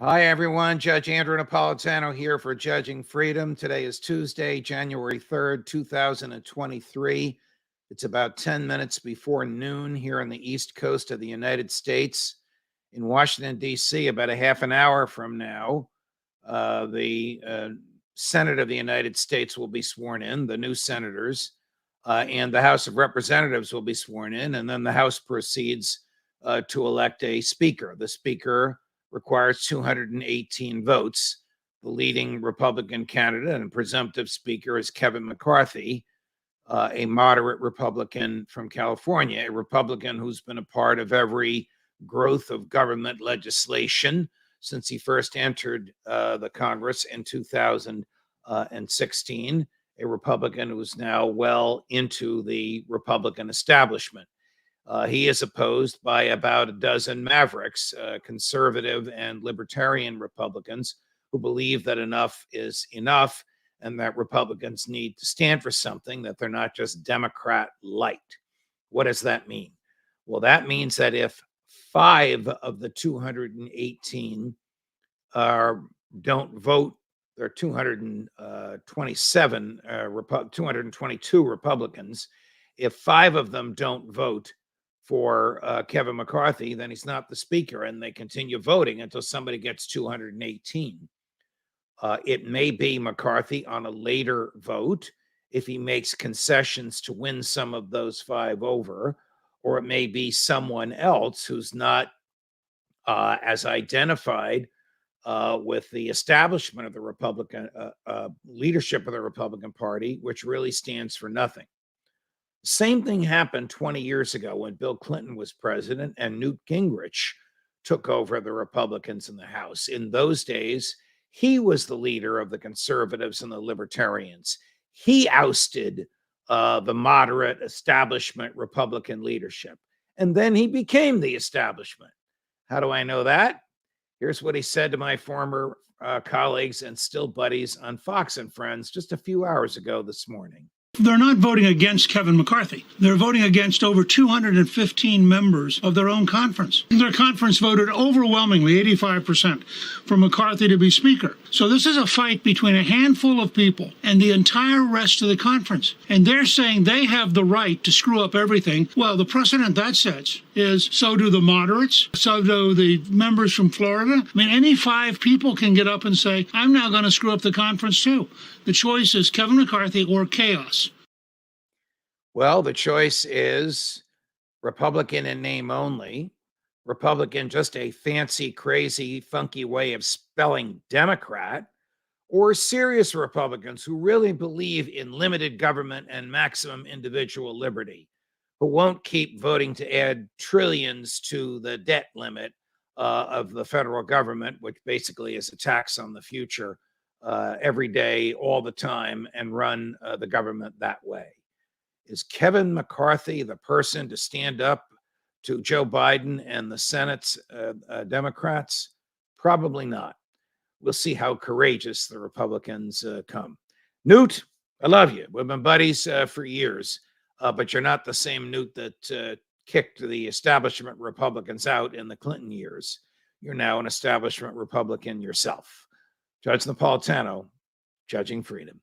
Hi, everyone. Judge Andrew Napolitano here for Judging Freedom. Today is Tuesday, January 3rd, 2023. It's about 10 minutes before noon here on the East Coast of the United States. In Washington, D.C., about a half an hour from now, the Senate of the United States will be sworn in, the new senators, and the House of Representatives will be sworn in, and then the House proceeds to elect a speaker. The speaker requires 218 votes. The leading Republican candidate and presumptive speaker is Kevin McCarthy, a moderate Republican from California, a Republican who's been a part of every growth of government legislation since he first entered the Congress in 2016, a Republican who's now well into the Republican establishment. He is opposed by about a dozen mavericks, conservative and libertarian Republicans who believe that enough is enough and that Republicans need to stand for something, that they're not just Democrat light. What does that mean? Well, that means that if 5 of the 218 don't vote, there are 222 Republicans. If 5 of them don't vote for Kevin McCarthy, then he's not the speaker, and they continue voting until somebody gets 218. It may be McCarthy on a later vote if he makes concessions to win some of those 5 over, or it may be someone else who's not as identified with the establishment of the Republican leadership of the Republican Party, which really stands for nothing. Same thing happened 20 years ago when Bill Clinton was president and Newt Gingrich took over the Republicans in the House. In those days, he was the leader of the conservatives and the libertarians. He ousted the moderate establishment Republican leadership, and then he became the establishment. How do I know that? Here's what he said to my former colleagues and still buddies on Fox and Friends just a few hours ago this morning. They're not voting against Kevin McCarthy. They're voting against over 215 members of their own conference. Their conference voted overwhelmingly, 85%, for McCarthy to be speaker. So this is a fight between a handful of people and the entire rest of the conference. And they're saying they have the right to screw up everything. Well, the precedent that sets is so do the moderates, so do the members from Florida. I mean, any 5 people can get up and say, I'm now going to screw up the conference too. The choice is Kevin McCarthy or chaos. Well, the choice is Republican in name only. Republican, just a fancy, crazy, funky way of spelling Democrat, or serious Republicans who really believe in limited government and maximum individual liberty, who won't keep voting to add trillions to the debt limit of the federal government, which basically is a tax on the future every day, all the time, and run the government that way. Is Kevin McCarthy the person to stand up to Joe Biden and the Senate's Democrats? Probably not. We'll see how courageous the Republicans come. Newt, I love you. We've been buddies for years, but you're not the same Newt that kicked the establishment Republicans out in the Clinton years. You're now an establishment Republican yourself. Judge Napolitano, Judging Freedom.